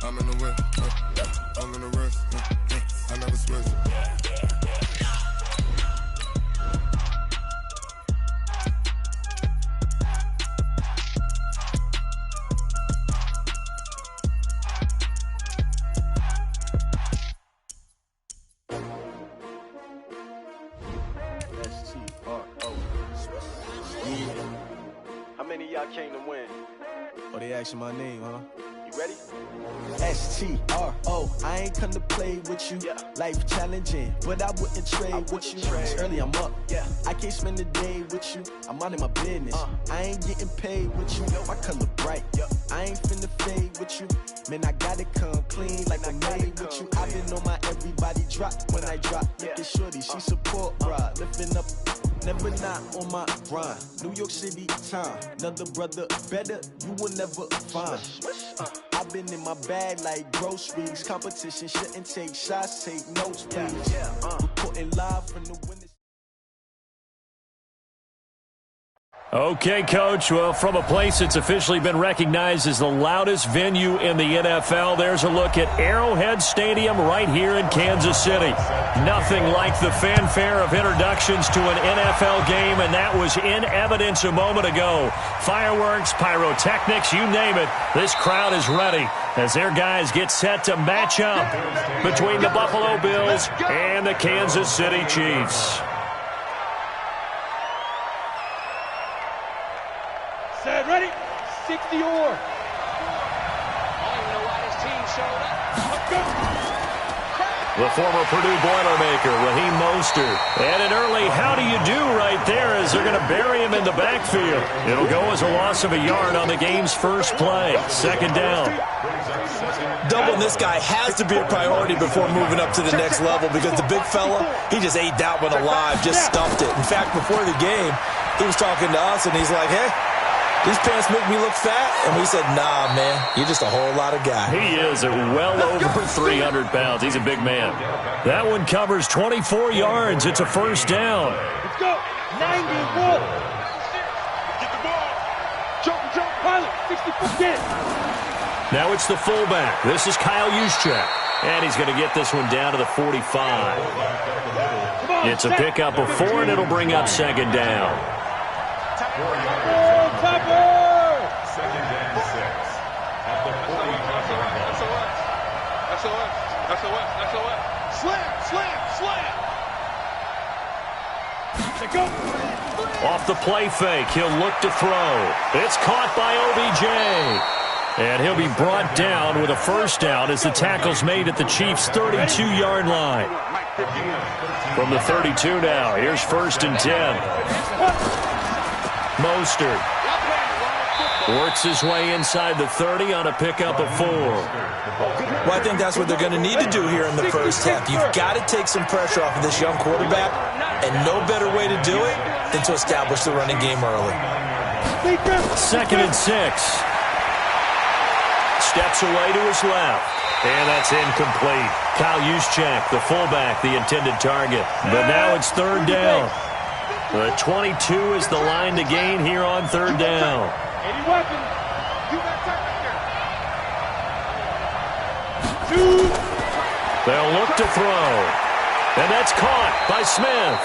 I'm in the whip, I'm in the rest, I never switch. How many of y'all came to win? Oh, they asking my name, huh? You ready? S-T-R-O, I ain't come to play with you. Yeah. Life challenging, but I wouldn't trade with you. It's early, I'm up. Yeah. I can't spend the day with you. I'm out in my business. I ain't getting paid with you. My color bright. I ain't finna fade with you. Man, I gotta come clean like I'm made with you. I've been on my everybody drop when I drop. Look at shorty, she support ride. Lifting up, never not on my grind. New York City time, another brother better, you will never find. I've been in my bag like groceries. Competition shouldn't take shots, take notes, please. Reporting live from the winners. Okay, Coach. Well, from a place that's officially been recognized as the loudest venue in the NFL, there's a look at Arrowhead Stadium right here in Kansas City. Nothing like the fanfare of introductions to an NFL game, and that was in evidence a moment ago. Fireworks, pyrotechnics, you name it. This crowd is ready as their guys get set to match up between the Buffalo Bills and the Kansas City Chiefs. Set, ready, 60 or. I don't even know why this team showed up. Let's go. The former Purdue Boilermaker, Raheem Mostert. And an early how do you do right there as they're going to bury him in the backfield. It'll go as a loss of a yard on the game's first play. Second down. Doubling this guy has to be a priority before moving up to the next level because the big fella, he just ate that one alive, just stuffed it. In fact, before the game, he was talking to us, and he's like, hey, these pants make me look fat. And we said, nah, man, you're just a whole lot of guy. He is at well over 300 pounds. He's a big man. That one covers 24 yards. It's a first down. Let's go. 90, roll. Get the ball. Jump, pilot. 60-foot get. Now it's the fullback. This is Kyle Juszczyk. And he's going to get this one down to the 45. It's a pickup of 4, and it'll bring up second down. Second and 6 at the 45. SOS. Slam. Let's go. Off the play fake, he'll look to throw. It's caught by OBJ. And he'll be brought down with a first down as the tackle's made at the Chiefs' 32-yard line. From the 32 now, here's first and 10. Mostert works his way inside the 30 on a pickup of 4. Well, I think that's what they're going to need to do here in the first half. You've got to take some pressure off of this young quarterback, and no better way to do it than to establish the running game early. Second and 6. Steps away to his left. And that's incomplete. Kyle Juszczyk, the fullback, the intended target. But now it's third down. The 22 is the line to gain here on third down. Any weapon. You got time right there. They'll look to throw. And that's caught by Smith.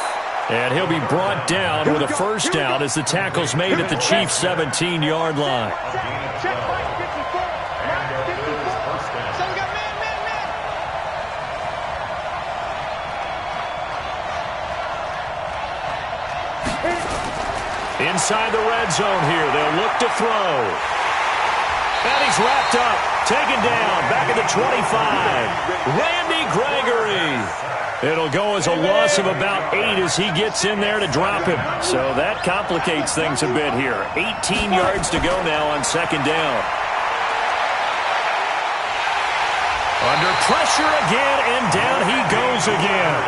And he'll be brought down with a first down as the tackle's made at the Chiefs' 17-yard line. Inside the red zone here, they'll look to throw. And he's wrapped up, taken down, back at the 25. Randy Gregory. It'll go as a loss of about 8 as he gets in there to drop him. So that complicates things a bit here. 18 yards to go now on second down. Under pressure again, and down he goes again.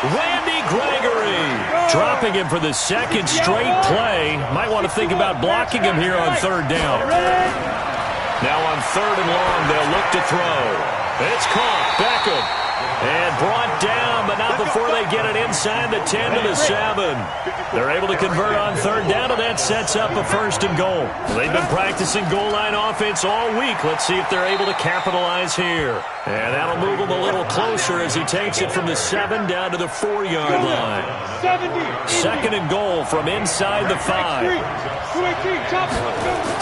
Randy Gregory dropping him for the second straight play. Might want to think about blocking him here on third down. Now on third and long, they'll look to throw. It's caught. Beckham And brought down, but not before they get it inside the 10 to the 7. They're able to convert on third down, and that sets up a first and goal. They've been practicing goal line offense all week. Let's see if they're able to capitalize here. And that'll move them a little closer as he takes it from the 7 down to the 4-yard line. Second and goal from inside the 5.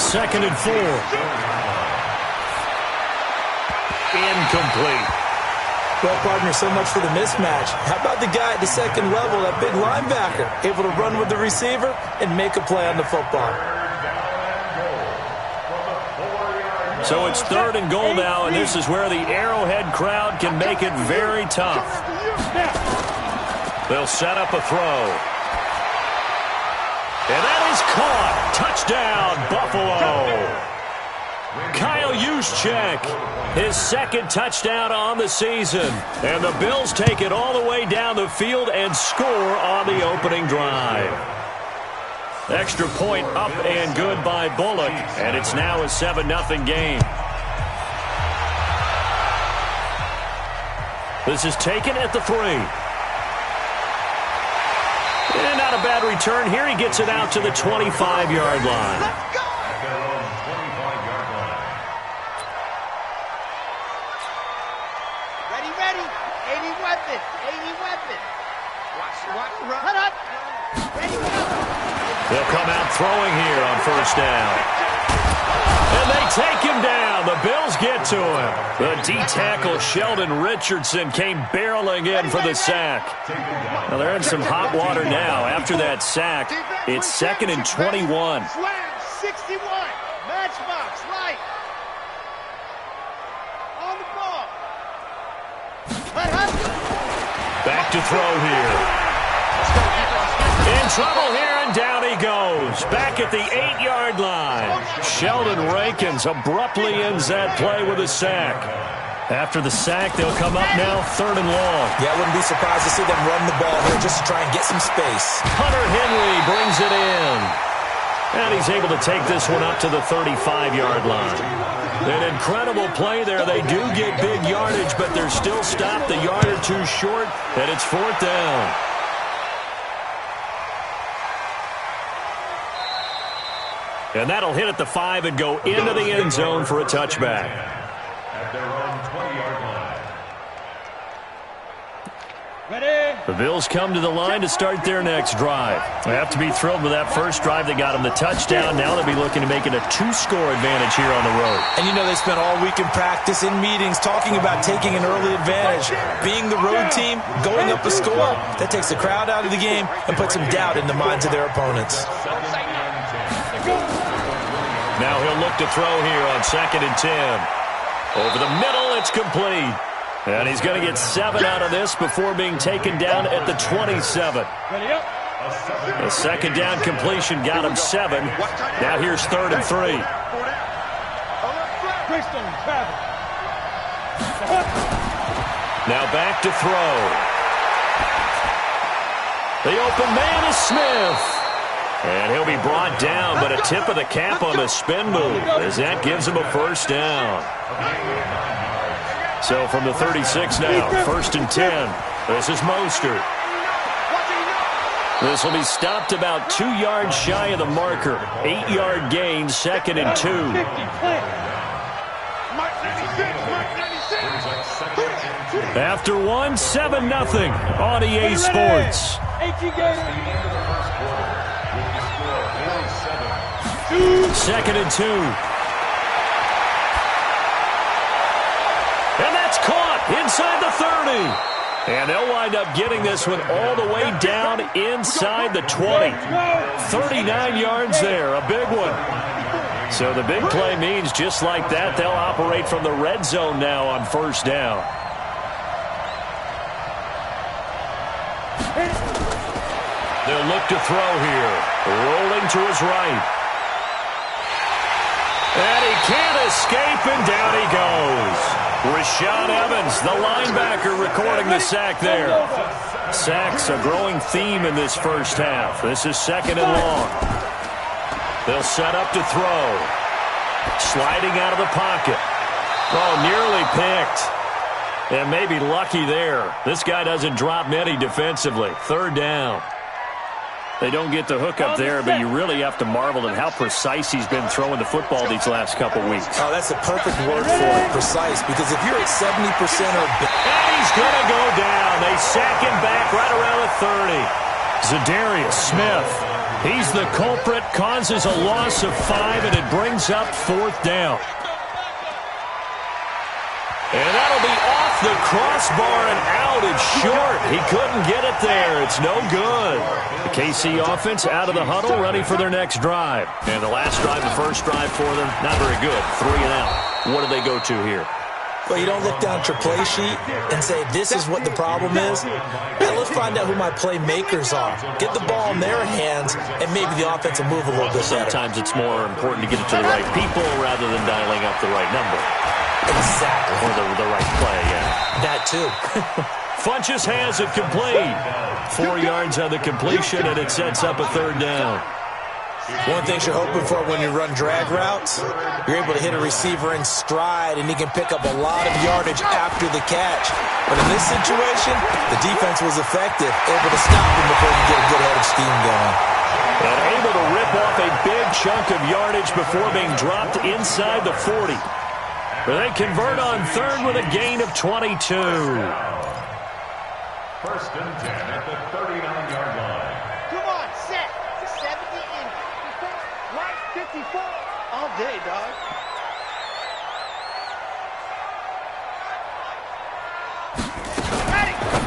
Second and 4. Incomplete. Well, partner, so much for the mismatch. How about the guy at the second level, that big linebacker, able to run with the receiver and make a play on the football? So it's third and goal now, and this is where the Arrowhead crowd can make it very tough. They'll set up a throw. And that is caught. Touchdown, Buffalo. Kyle Juszczyk, his second touchdown on the season. And the Bills take it all the way down the field and score on the opening drive. Extra point up and good by Bullock, and it's now a 7-0 game. This is taken at the 3. And not a bad return here. He gets it out to the 25-yard line. They'll come out throwing here on first down. And they take him down. The Bills get to him. The D-tackle Sheldon Richardson came barreling in for the sack. Now they're in some hot water now. After that sack, it's second and 21. 61. Matchbox, right. On the ball. Back to throw here. In trouble here, and down he goes. Back at the 8-yard line. Sheldon Rankins abruptly ends that play with a sack. After the sack, they'll come up now third and long. Yeah, I wouldn't be surprised to see them run the ball here just to try and get some space. Hunter Henry brings it in. And he's able to take this one up to the 35-yard line. An incredible play there. They do get big yardage, but they're still stopped a yard or two short, and it's fourth down. And that'll hit at the 5 and go into the end zone for a touchback. At their own 20-yard line. Ready? The Bills come to the line to start their next drive. They have to be thrilled with that first drive. They got them the touchdown. Now they'll be looking to make it a 2-score advantage here on the road. And you know they spent all week in practice, in meetings, talking about taking an early advantage. Being the road team, going up a score, that takes the crowd out of the game and puts some doubt in the minds of their opponents. Now he'll look to throw here on second and 10. Over the middle, it's complete. And he's going to get 7 out of this before being taken down at the 27. A second down completion got him 7. Now here's third and 3. Now back to throw. The open man is Smith. And he'll be brought down, but a tip of the cap on the spin move as that gives him a first down. So from the 36 now, first and 10. This is Mostert. This will be stopped about 2 yards shy of the marker. 8-yard gain, second and 2. After one, 7-0 on EA Sports. Second and 2. And that's caught inside the 30. And they'll wind up getting this one all the way down inside the 20. 39 yards there, a big one. So the big play means just like that, they'll operate from the red zone now on first down. They'll look to throw here. Rolling to his right. And he can't escape, and down he goes. Rashaan Evans, the linebacker, recording the sack there. Sacks a growing theme in this first half. This is second and long. They'll set up to throw. Sliding out of the pocket. Oh, nearly picked. And maybe lucky there. This guy doesn't drop many defensively. Third down. They don't get the hook up there, but you really have to marvel at how precise he's been throwing the football these last couple weeks. Oh, that's a perfect word for it, precise, because if you're at 70% or better. And he's going to go down. They sack him back right around the 30. Zadarius Smith. He's the culprit, causes a loss of 5, and it brings up fourth down. And that'll be off the crossbar and out. It's short. He couldn't get it there. It's no good. The KC offense out of the huddle, ready for their next drive. And the last drive, the first drive for them, not very good. 3 and out. What do they go to here? Well, you don't look down at your play sheet and say, this is what the problem is. Now, let's find out who my playmakers are. Get the ball in their hands, and maybe the offense will move a little bit better. Sometimes it's more important to get it to the right people rather than dialing up the right number. Exactly. Or the right play, yeah. That, too. Funches has it complete. 4 yards on the completion, and it sets up a third down. One thing you're hoping for when you run drag routes, you're able to hit a receiver in stride, and he can pick up a lot of yardage after the catch. But in this situation, the defense was effective, able to stop him before you get a good head of steam going. And able to rip off a big chunk of yardage before being dropped inside the 40. But they convert on third with a gain of 22. First and 10 at the 39-yard line. Come on, set. 70 and 54. Right, 54. All day, dog.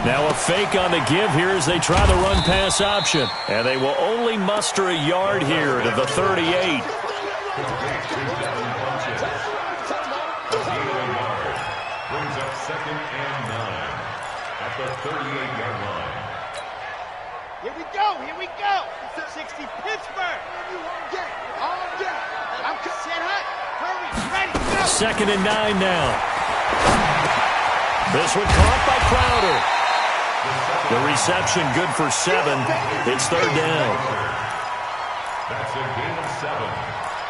Now a fake on the give here as they try the run-pass option. And they will only muster a yard here to the 38. Brings up second and 9 at the 38-yard line. Here we go. Here we go. 60 Pittsburgh. You won't get it. All day. I'm set high. Hurry. Ready. Go. Second and 9 now. This one caught by Crowder. The reception good for 7. It's third down. That's a gain of 7.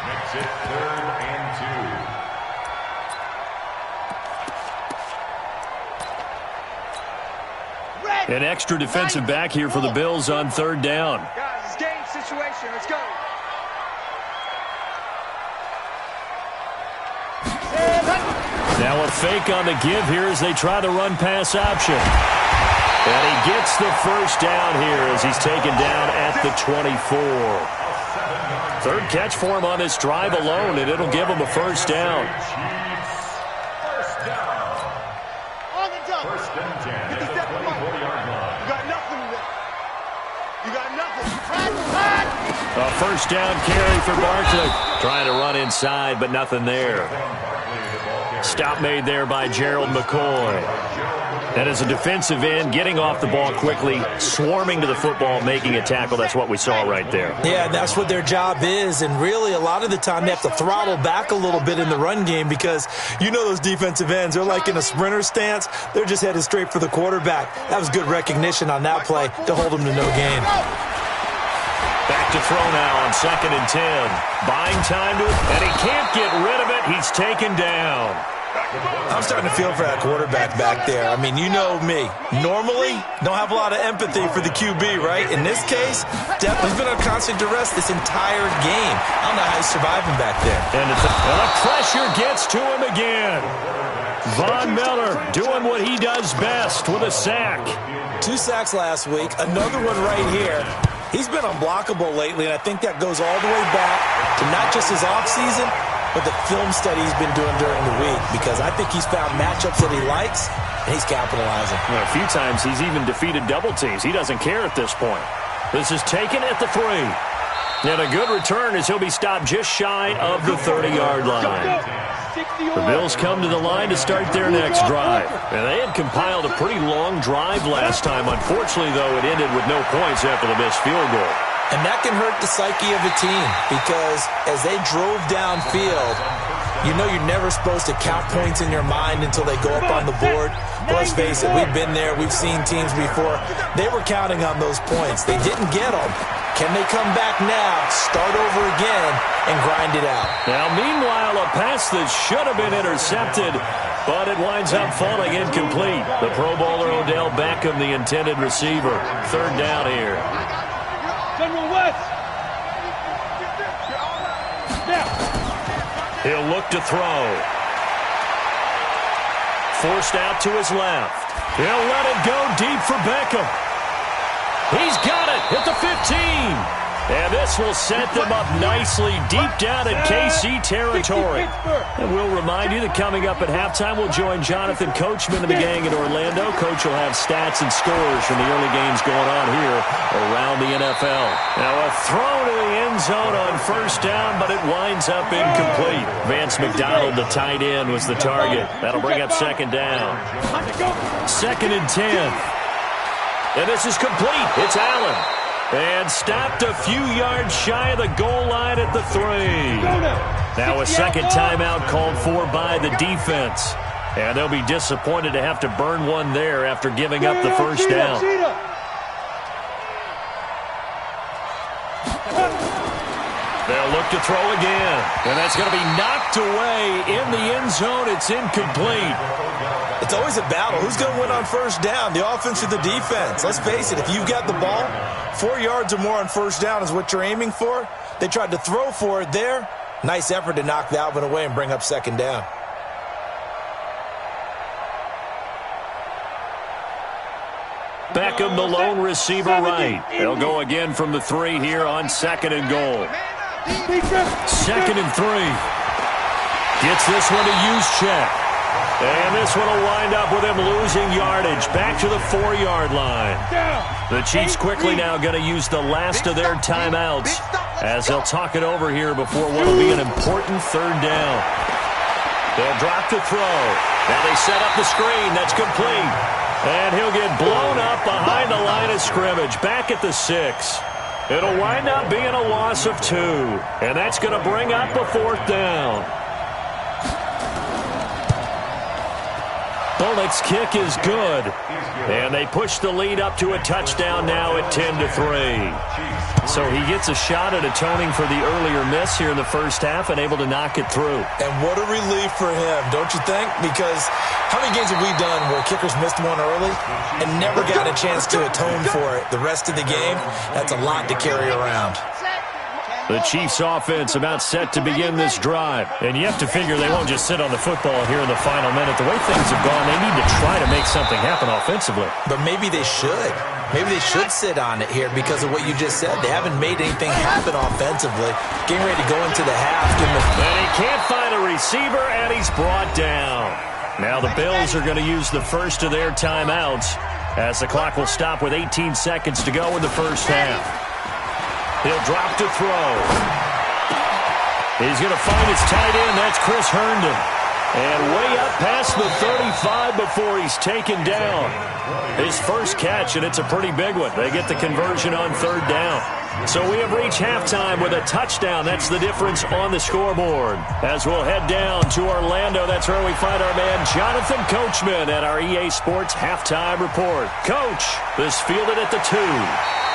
Makes it 3rd and 2. An extra defensive back here for the Bills on third down. Guys, it's game situation. Let's go. Now a fake on the give here as they try the run-pass option. And he gets the first down here as he's taken down at the 24. Third catch for him on this drive alone, and it'll give him a first down. First down. On the double. First and 10 at the 24-yard line. You got nothing there. You got nothing. A first down carry for Barkley. Trying to run inside, but nothing there. Stop made there by Gerald McCoy. And as a defensive end, getting off the ball quickly, swarming to the football, making a tackle, that's what we saw right there. Yeah, that's what their job is, and really a lot of the time they have to throttle back a little bit in the run game because you know those defensive ends, they're like in a sprinter stance. They're just headed straight for the quarterback. That was good recognition on that play to hold them to no gain. Back to throw now on second and 10. Buying time to it, and he can't get rid of it. He's taken down. I'm starting to feel for that quarterback back there. I mean, you know me. Normally, don't have a lot of empathy for the QB, right? In this case, definitely been on constant duress this entire game. I don't know how he's surviving back there. And the pressure gets to him again. Von Miller doing what he does best with a sack. 2 sacks last week, another one right here. He's been unblockable lately, and I think that goes all the way back to not just his offseason, but the film study he's been doing during the week, because I think he's found matchups that he likes, and he's capitalizing. A few times he's even defeated double teams. He doesn't care at this point. This is taken at the 3. And a good return as he'll be stopped just shy of the 30-yard line. The Bills come to the line to start their next drive. And they had compiled a pretty long drive last time. Unfortunately, though, it ended with no points after the missed field goal. And that can hurt the psyche of a team because as they drove downfield, you know you're never supposed to count points in your mind until they go up on the board. But let's face it, we've been there. We've seen teams before. They were counting on those points. They didn't get them. Can they come back now, start over again, and grind it out? Now, meanwhile, a pass that should have been intercepted but it winds up falling incomplete. The Pro Bowler Odell Beckham, the intended receiver. Third down here. General West. He'll look to throw. Forced out to his left. He'll let it go deep for Beckham. He's got it at the 15. And this will set them up nicely deep down in KC territory. And we'll remind you that coming up at halftime, we'll join Jonathan Coachman and the gang in Orlando. Coach will have stats and scores from the early games going on here around the NFL. Now a throw to the end zone on first down, but it winds up incomplete. Vance McDonald, the tight end, was the target. That'll bring up second down. 2nd and 10. And this is complete. It's Allen. And stopped a few yards shy of the goal line at the 3. Now a second timeout called for by the defense. And they'll be disappointed to have to burn one there after giving up the first down. They'll look to throw again. And that's going to be knocked away in the end zone. It's incomplete. It's always a battle. Who's going to win on first down, the offense or the defense? Let's face it, if you've got the ball, 4 yards or more on first down is what you're aiming for. They tried to throw for it there. Nice effort to knock that one away and bring up second down. Beckham, the lone receiver right. They'll go again from the 3 here on 2nd and goal. 2nd and 3. Gets this one to use check. And this one will wind up with him losing yardage back to the 4-yard line. The Chiefs quickly now going to use the last of their timeouts as they'll talk it over here before what will be an important third down. They'll drop to throw. Now they set up the screen. That's complete. And he'll get blown up behind the line of scrimmage back at the 6. It'll wind up being a loss of 2. And that's going to bring up a 4th down. Bullock's kick is good. And they push the lead up to a touchdown now at 10-3. So he gets a shot at atoning for the earlier miss here in the first half and able to knock it through. And what a relief for him, don't you think? Because how many games have we done where kickers missed one early and never got a chance to atone for it the rest of the game? That's a lot to carry around. The Chiefs offense about set to begin this drive. And you have to figure they won't just sit on the football here in the final minute. The way things have gone, they need to try to make something happen offensively. But maybe they should. Maybe they should sit on it here because of what you just said. They haven't made anything happen offensively. Getting ready to go into the half. And he can't find a receiver, and he's brought down. Now the Bills are going to use the first of their timeouts as the clock will stop with 18 seconds to go in the first half. He'll drop to throw. He's going to find his tight end. That's Chris Herndon. And way up past the 35 before he's taken down. His first catch, and it's a pretty big one. They get the conversion on third down. So we have reached halftime with a touchdown. That's the difference on the scoreboard. As we'll head down to Orlando, that's where we find our man Jonathan Coachman at our EA Sports Halftime Report. Coach, this fielded at the 2.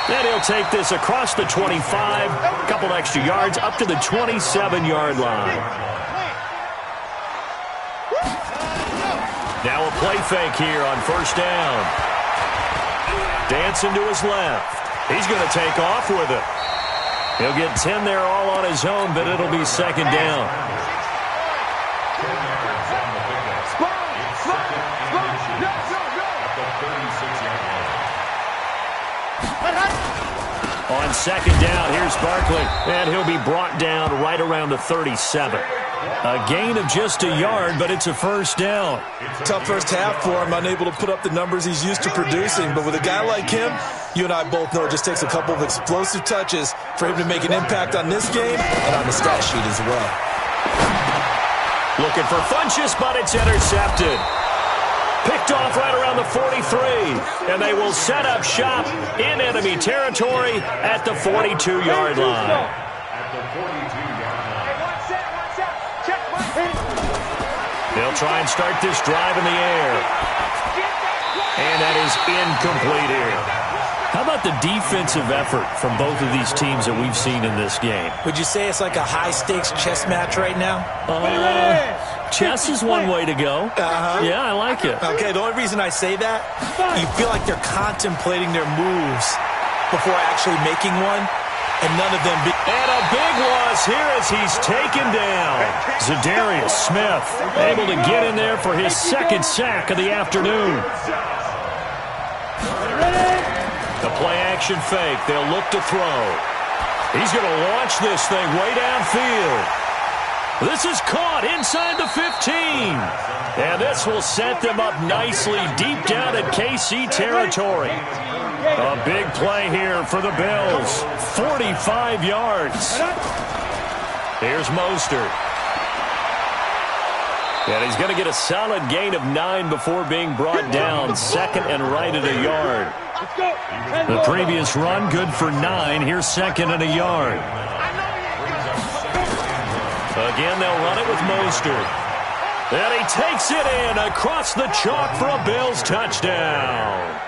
Then he'll take this across the 25, a couple extra yards, up to the 27-yard line. Now a play fake here on first down. Dancing to his left. He's going to take off with it. He'll get 10 there all on his own, but it'll be second down. On second down, here's Barkley, and he'll be brought down right around the 37. A gain of just a yard, but it's a first down. Tough first half for him, unable to put up the numbers he's used to producing. But with a guy like him, you and I both know it just takes a couple of explosive touches for him to make an impact on this game and on the stat sheet as well. Looking for Funchess, but it's intercepted. Picked off right around the 43, and they will set up shop in enemy territory at the 42-yard line. They'll try and start this drive in the air. And that is incomplete here. How about the defensive effort from both of these teams that we've seen in this game? Would you say it's like a high-stakes chess match right now? Chess is one way to go. Yeah, I like it. Okay, the only reason I say that, you feel like they're contemplating their moves before actually making one, and none of them be... And a big loss here as he's taken down. Zadarius Smith able to get in there for his second sack of the afternoon. The play-action fake. They'll look to throw. He's going to launch this thing way downfield. This is caught inside the 15. And this will set them up nicely deep down in KC territory. A big play here for the Bills. 45 yards. Here's Mostert. And he's going to get a solid gain of 9 before being brought down. Second and right at a yard. The previous run, good for 9. Here's second and a yard. Again, they'll run it with Mostert. And he takes it in across the chalk for a Bills touchdown.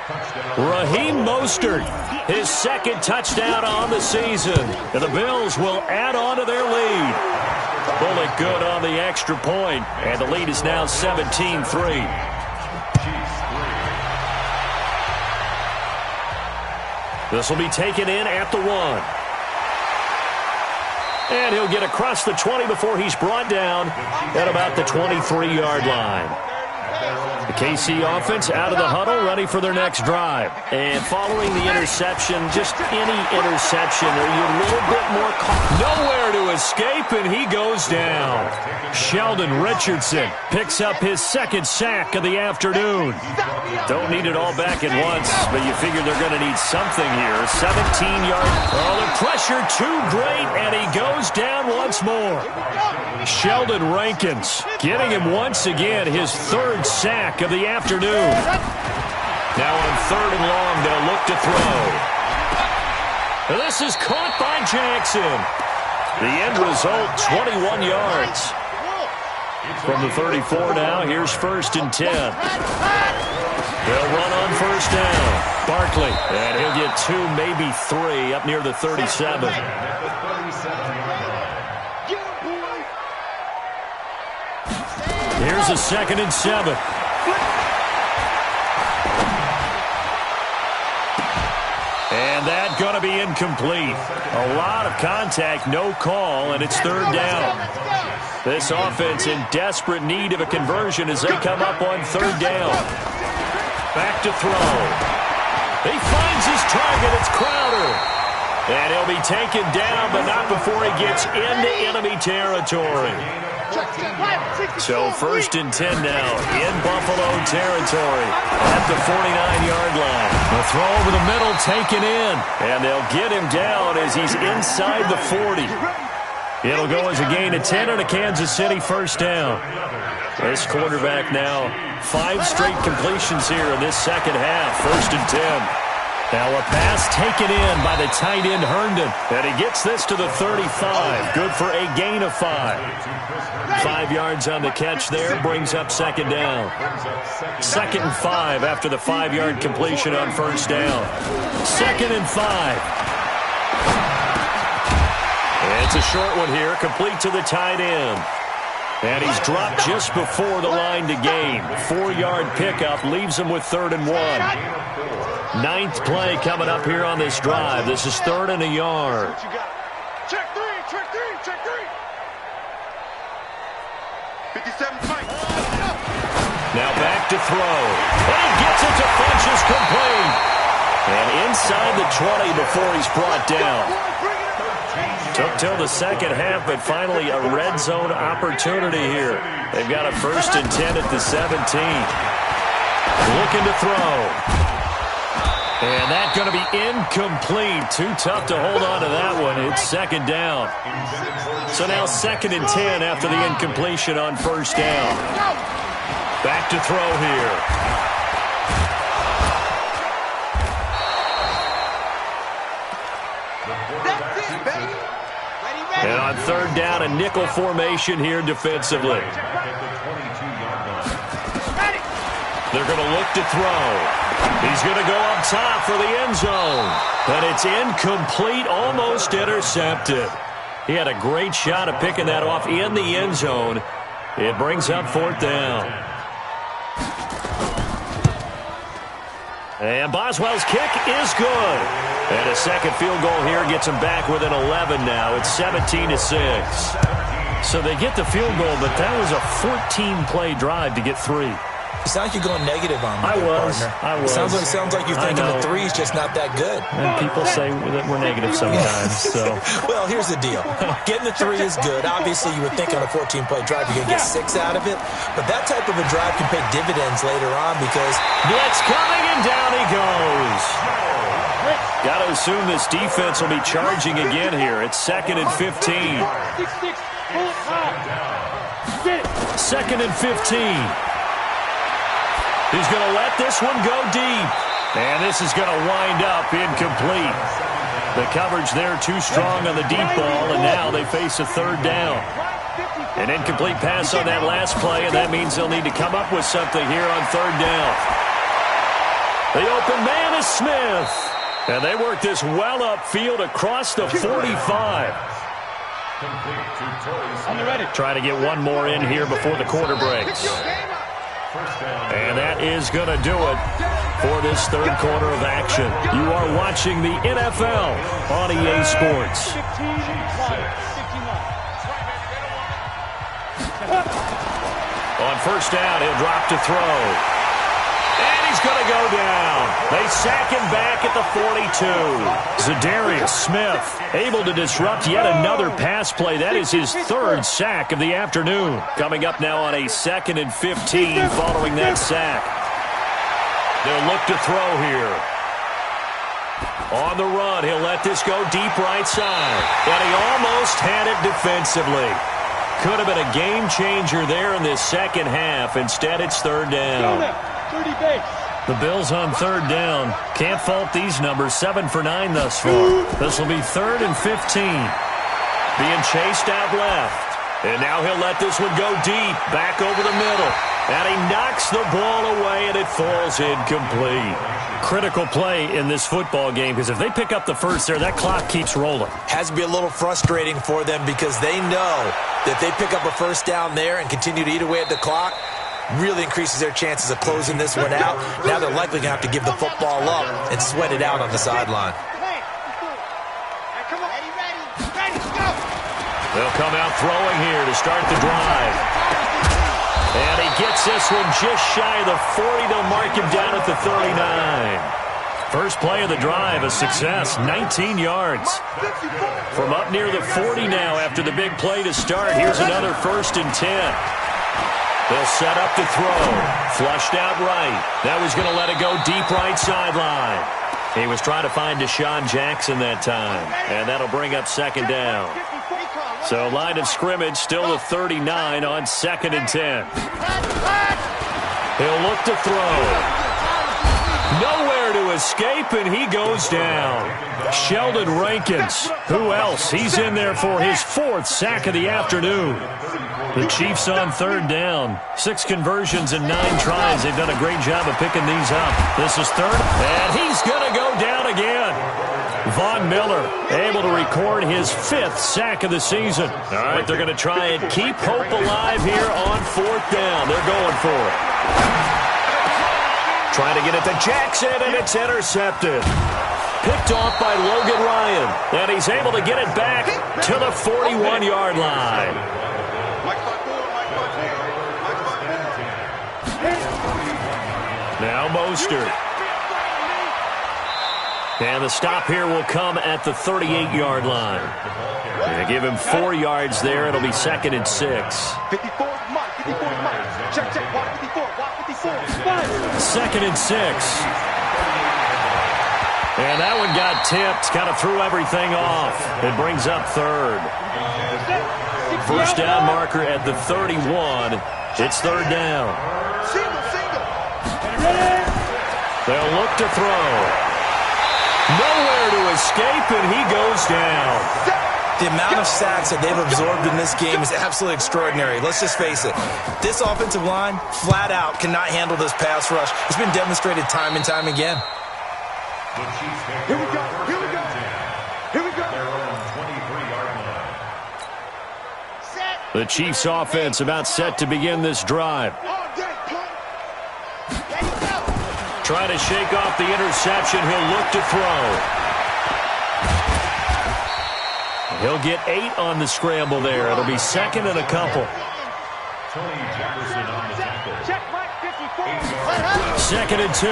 Raheem Mostert, his second touchdown on the season. And the Bills will add on to their lead. Bullet good on the extra point. And the lead is now 17-3. This will be taken in at the 1. And he'll get across the 20 before he's brought down at about the 23-yard line. The KC offense out of the huddle, ready for their next drive. And following the interception, just any interception, are you a little bit more nowhere to escape, and he goes down. Sheldon Richardson picks up his second sack of the afternoon. Don't need it all back at once, but you figure they're going to need something here. 17-yard. Oh, the pressure too great, and he goes down once more. Sheldon Rankins getting him once again his third sack of the afternoon. Now on third and long, they'll look to throw. This is caught by Jackson. The end result, 21 yards. From the 34 now, here's first and 10. They'll run on first down. Barkley, and he'll get 2, maybe 3, up near the 37. Here's a second and 7. And that's going to be incomplete. A lot of contact, no call, and it's third down. This offense in desperate need of a conversion as they come up on third down. Back to throw. He finds his target. It's Crowder. And he'll be taken down, but not before he gets into enemy territory. So first and 10 now in Buffalo territory at the 49-yard line. The throw over the middle taken in, and they'll get him down as he's inside the 40. It'll go as a gain of 10 on a Kansas City first down. This quarterback now 5 straight completions here in this second half. First and 10. Now a pass taken in by the tight end Herndon. And he gets this to the 35. Good for a gain of 5. 5 yards on the catch there. Brings up second down. Second and 5 after the 5-yard completion on first down. Second and 5. It's a short one here. Complete to the tight end. And he's dropped just before the line to gain. 4-yard pickup leaves him with third and 1. 9th play coming up here on this drive. This is third and a yard. Check three. 57 fight. Now back to throw. And he gets it to Funchess complete. And inside the 20 before he's brought down. Took till the second half, but finally a red zone opportunity here. They've got a first and 10 at the 17. Looking to throw. And that's going to be incomplete. Too tough to hold on to that one. It's second down. So now second and 10 after the incompletion on first down. Back to throw here. And on third down, a nickel formation here defensively. They're going to look to throw. He's going to go up top for the end zone. And it's incomplete, almost intercepted. He had a great shot at picking that off in the end zone. It brings up 4th down. And Boswell's kick is good. And a second field goal here gets him back within 11 now. It's 17-6. So they get the field goal, but that was a 14-play drive to get 3. It sounds like you're going negative on me, partner. I was. It sounds like you're thinking the 3 is just not that good. And people say that we're negative sometimes. So, well, here's the deal. Getting the 3 is good. Obviously, you would think on a 14-play drive you're going to get 6 out of it. But that type of a drive can pay dividends later on because blitz coming, and down he goes. Got to assume this defense will be charging again here. It's 2nd and 15. 2nd and 15. He's going to let this one go deep. And this is going to wind up incomplete. The coverage there too strong on the deep ball, and now they face a 3rd down. An incomplete pass on that last play, and that means they'll need to come up with something here on 3rd down. The open man is Smith. And they work this well upfield across the 45. Trying to get one more in here before the quarter breaks. And that is going to do it for this 3rd quarter of action. You are watching the NFL on EA Sports. On 1st down, he'll drop to throw. And he's going to go down. They sack him back at the 42. Zadarius Smith able to disrupt yet another pass play. That is his 3rd sack of the afternoon. Coming up now on a 2nd and 15 following that sack. They'll look to throw here. On the run, he'll let this go deep right side. And he almost had it defensively. Could have been a game changer there in this second half. Instead, it's 3rd down. The Bills on 3rd down. Can't fault these numbers. 7 for 9 thus far. This will be 3rd and 15. Being chased out left. And now he'll let this one go deep. Back over the middle. And he knocks the ball away, and it falls incomplete. Critical play in this football game, because if they pick up the first there, that clock keeps rolling. Has to be a little frustrating for them because they know that they pick up a 1st down there and continue to eat away at the clock, really increases their chances of closing this one out. Now they're likely going to have to give the football up and sweat it out on the sideline. They'll come out throwing here to start the drive. And he gets this one just shy of the 40. They'll mark him down at the 39. First play of the drive, a success, 19 yards. From up near the 40 now after the big play to start. Here's another 1st and 10. They'll set up to throw. Flushed out right. That was going to let it go deep right sideline. He was trying to find Deshaun Jackson that time. And that'll bring up 2nd down. So line of scrimmage still the 39 on 2nd and 10. He'll look to throw. Nowhere to escape, and he goes down. Sheldon Rankins. Who else? He's in there for his 4th sack of the afternoon. The Chiefs on 3rd down. 6 conversions and 9 tries. They've done a great job of picking these up. This is 3rd, and he's going to go down again. Von Miller able to record his 5th sack of the season. All right, they're going to try and keep hope alive here on 4th down. They're going for it. Trying to get it to Jackson, and it's intercepted. Picked off by Logan Ryan, and he's able to get it back to the 41-yard line. Now Mostert. And the stop here will come at the 38-yard line. They give him 4 yards there. It'll be 2nd and 6. 2nd and 6. And that one got tipped. Kind of threw everything off. It brings up 3rd. First down marker at the 31. It's 3rd down. They'll look to throw. Nowhere to escape, and he goes down. The amount of sacks that they've absorbed in this game is absolutely extraordinary. Let's just face it. This offensive line, flat out, cannot handle this pass rush. It's been demonstrated time and time again. Here we go. Here we go. Here we go. The Chiefs offense about set to begin this drive. Trying to shake off the interception. He'll look to throw. He'll get 8 on the scramble there. It'll be second and a couple. Second and 2.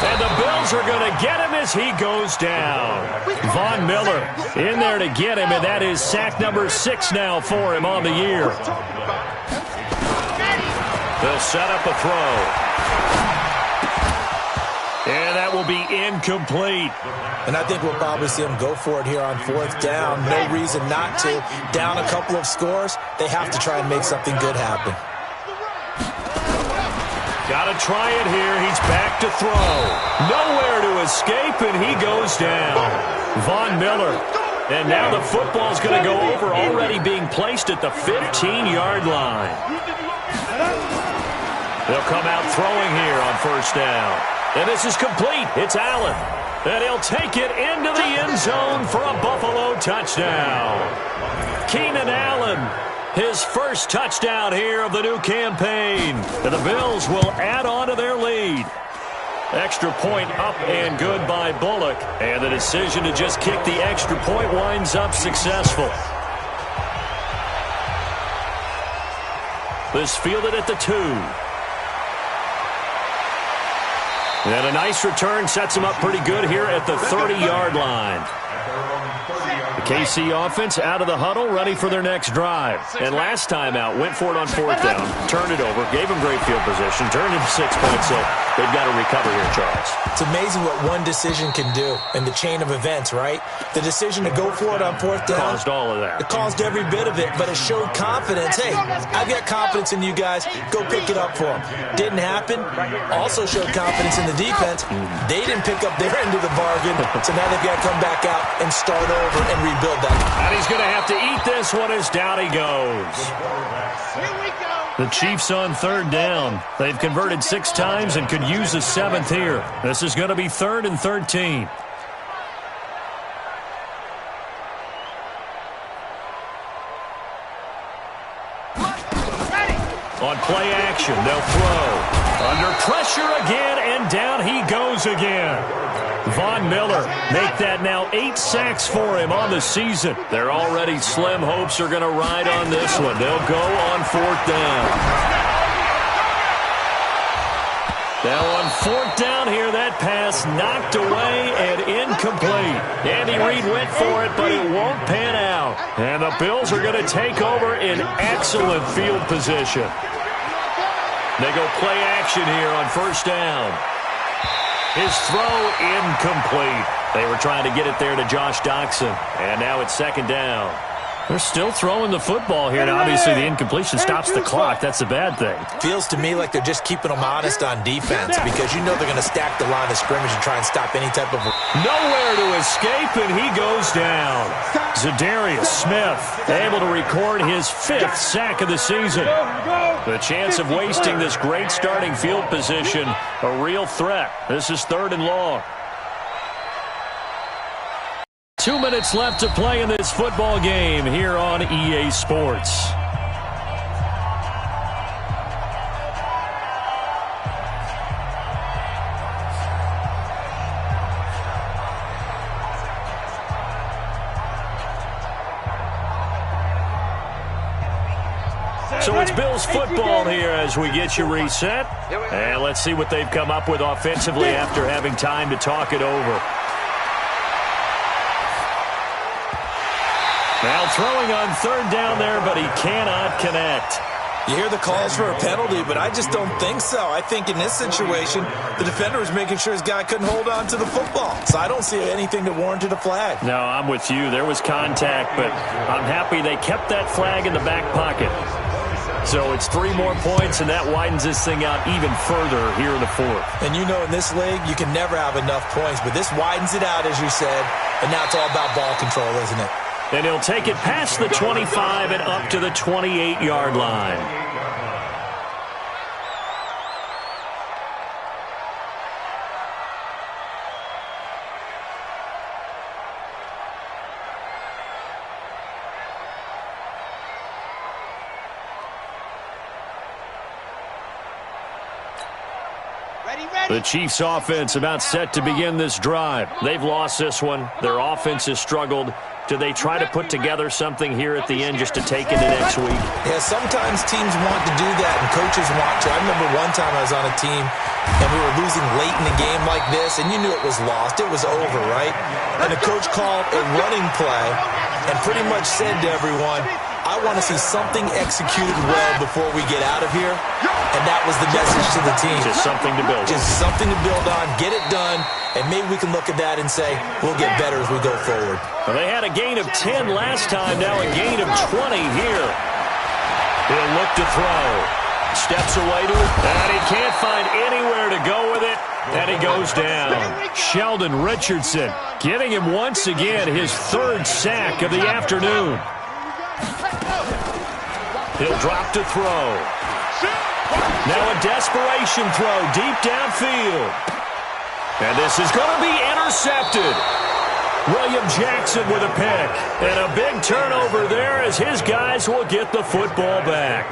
And the Bills are going to get him as he goes down. Von Miller in there to get him, and that is sack number 6 now for him on the year. They'll set up a throw. And that will be incomplete. And I think we'll probably see him go for it here on 4th down. No reason not to. Down a couple of scores, they have to try and make something good happen. Got to try it here. He's back to throw. Nowhere to escape, and he goes down. Von Miller. And now the football's going to go over, already being placed at the 15-yard line. They'll come out throwing here on 1st down. And this is complete. It's Allen. And he'll take it into the end zone for a Buffalo touchdown. Keenan Allen, his first touchdown here of the new campaign. And the Bills will add on to their lead. Extra point up and good by Bullock. And the decision to just kick the extra point winds up successful. This fielded at the 2. And a nice return sets him up pretty good here at the 30-yard line. The KC offense out of the huddle, ready for their next drive. And last time out, went for it on 4th down, turned it over, gave him great field position, turned into 6 points, so they've got to recover here, Charles. It's amazing what one decision can do in the chain of events, right? The decision to go for it on 4th down. Caused all of that. It caused every bit of it, but it showed confidence. Hey, I've got confidence in you guys. Go pick it up for them. Didn't happen. Also showed confidence in the defense. They didn't pick up their end of the bargain, so now they've got to come back out and start over and rebuild that. And he's going to have to eat this one as down he goes. The Chiefs on 3rd down. They've converted 6 times and could use a 7th here. This is going to be 3rd and 13. On play action, they'll throw. Under pressure again, and down he goes again. Von Miller, make that now 8 sacks for him on the season. Their already slim hopes are going to ride on this one. They'll go on 4th down. Now on 4th down here, that pass knocked away and incomplete. Andy Reid went for it, but it won't pan out. And the Bills are going to take over in excellent field position. They go play action here on 1st down. His throw incomplete. They were trying to get it there to Josh Doxson. And now it's 2nd down. They're still throwing the football here. Now, obviously, the incompletion stops the clock. That's a bad thing. Feels to me like they're just keeping them honest on defense because you know they're going to stack the line of scrimmage and try and stop any type of... Nowhere to escape, and he goes down. Zadarius Smith able to record his 5th sack of the season. The chance of wasting this great starting field position, a real threat. This is 3rd and long. 2 minutes left to play in this football game here on EA Sports. So it's Bills football here as we get you reset. And let's see what they've come up with offensively after having time to talk it over. Now throwing on 3rd down there, but he cannot connect. You hear the calls for a penalty, but I just don't think so. I think in this situation, the defender was making sure his guy couldn't hold on to the football. So I don't see anything that warranted a flag. No, I'm with you. There was contact, but I'm happy they kept that flag in the back pocket. So it's 3 more points, and that widens this thing out even further here in the fourth. And you know in this league, you can never have enough points, but this widens it out, as you said, and now it's all about ball control, isn't it? And he'll take it past the 25 and up to the 28-yard line. The Chiefs' offense about set to begin this drive. They've lost this one. Their offense has struggled. Do they try to put together something here at the end just to take into next week? Yeah, sometimes teams want to do that, and coaches want to. I remember one time I was on a team, and we were losing late in the game like this, and you knew it was lost. It was over, right? And the coach called a running play and pretty much said to everyone, I want to see something executed well before we get out of here. And that was the message to the team. Just something to build on. Just something to build on, get it done, and maybe we can look at that and say, we'll get better as we go forward. Well, they had a gain of 10 last time, now a gain of 20 here. He'll look to throw. Steps away to it, and he can't find anywhere to go with it, and he goes down. Sheldon Richardson getting him once again his 3rd sack of the afternoon. He'll drop to throw. Now a desperation throw deep downfield. And this is going to be intercepted. William Jackson with a pick. And a big turnover there as his guys will get the football back.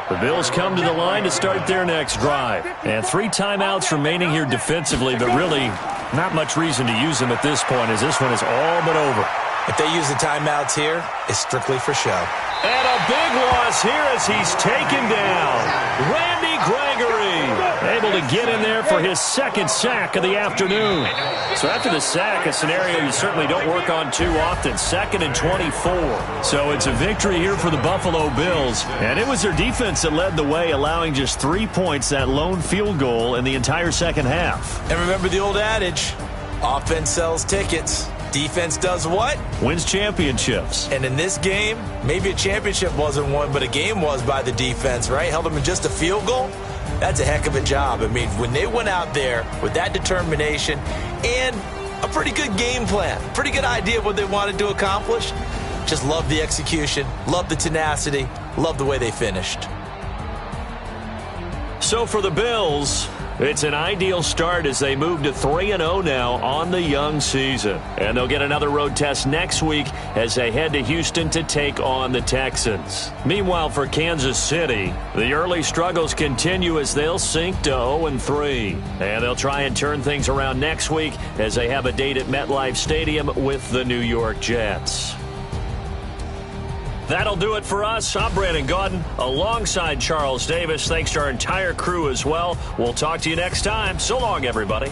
The Bills come to the line to start their next drive. And 3 timeouts remaining here defensively, but really not much reason to use them at this point as this one is all but over. If they use the timeouts here, it's strictly for show. And a big loss here as he's taken down. Randy Gregory able to get in there for his 2nd sack of the afternoon. So after the sack, a scenario you certainly don't work on too often. 2nd and 24. So it's a victory here for the Buffalo Bills. And it was their defense that led the way, allowing just 3 points, that lone field goal in the entire second half. And remember the old adage, offense sells tickets. Defense does what? Wins championships. And in this game, maybe a championship wasn't won, but a game was by the defense, right? Held them in just a field goal. That's a heck of a job. I mean, when they went out there with that determination and a pretty good game plan, pretty good idea of what they wanted to accomplish, just love the execution, love the tenacity, love the way they finished. So for the Bills, it's an ideal start as they move to 3-0 now on the young season. And they'll get another road test next week as they head to Houston to take on the Texans. Meanwhile, for Kansas City, the early struggles continue as they'll sink to 0-3. And they'll try and turn things around next week as they have a date at MetLife Stadium with the New York Jets. That'll do it for us. I'm Brandon Gaudin alongside Charles Davis. Thanks to our entire crew as well. We'll talk to you next time. So long, everybody.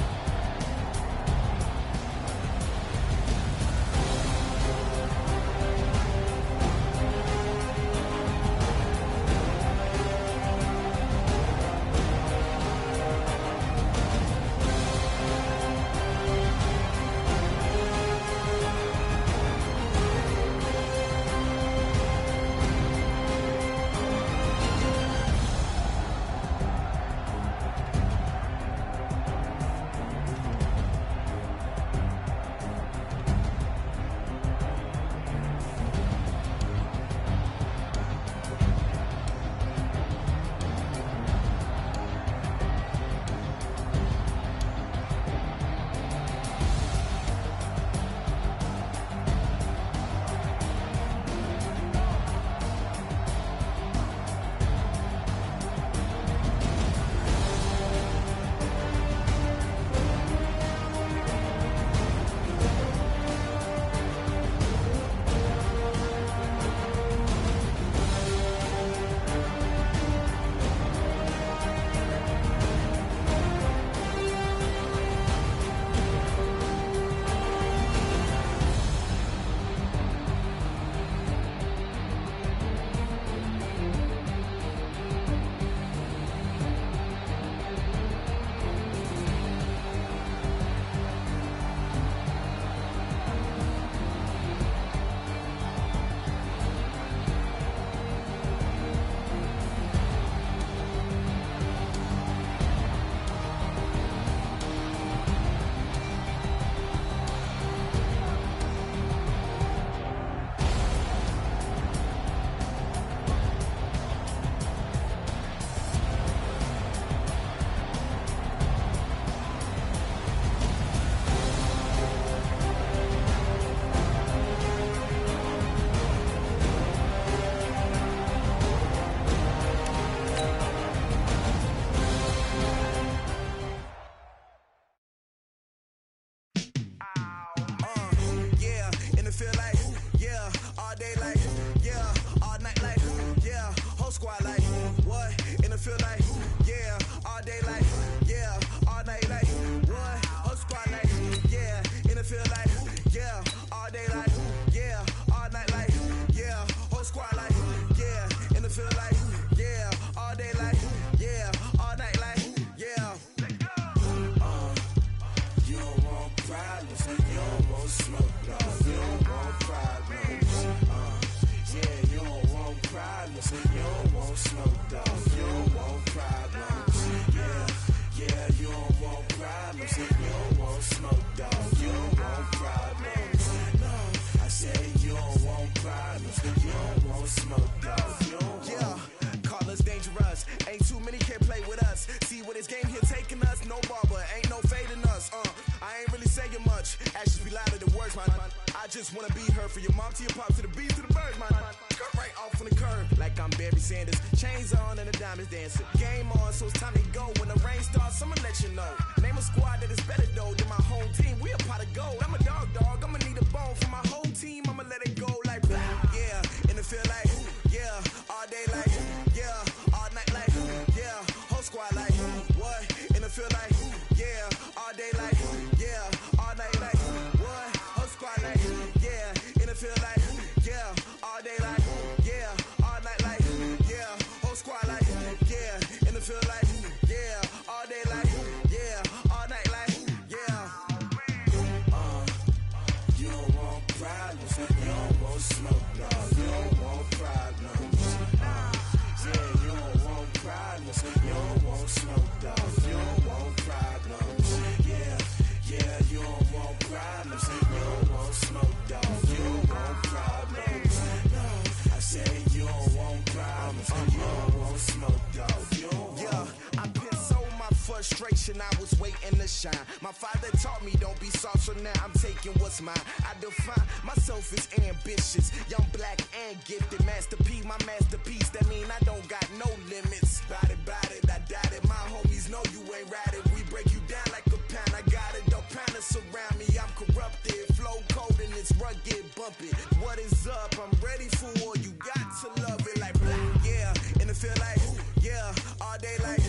saying much. Actions be louder than words, man. I just wanna be her for your mom to your pop to the beat to the birds, man. Cut right off on the curb like I'm Barry Sanders. Chains on and the diamonds dancing. Game on, so it's time to go. When the rain starts, I'ma let you know. Name a squad that is better though than my home team. We a pot of gold. I'm a dog. I'ma need a bone for my whole team. I'ma let it go like yeah. And it feel like yeah. All day like yeah. All night like yeah. Whole squad like what? And it feel like yeah. All day like yeah. All night like what? Whole squad like yeah. And it feel like yeah. All day like yeah. All night like yeah. Whole squad like yeah. And it feel like yeah. All day like yeah. All night like yeah. You don't want problems. You don't want smoke, no. You don't want problems. Yeah, you don't want problems. You don't want smoke, dog. You don't want problems. Yeah, you don't want problems. You don't want smoke, dog. You don't want problems. No, I said you don't want problems. You don't want smoke, dog. You don't want. Yeah, I've been so my frustration, I was waiting to shine. My father taught me don't be soft, so now I'm taking what's mine. I define myself as ambitious, young, black, and gifted. Master P, my masterpiece. That mean I don't got no limits. Bout it, I doubt it. My homies know you ain't ratted. We break you down like a pound. I got it, don't pound us around me. I'm corrupted, flow cold and it's rugged, bumpy. What is up? I'm ready for war. You got to love it like yeah, and it feel like yeah, all day like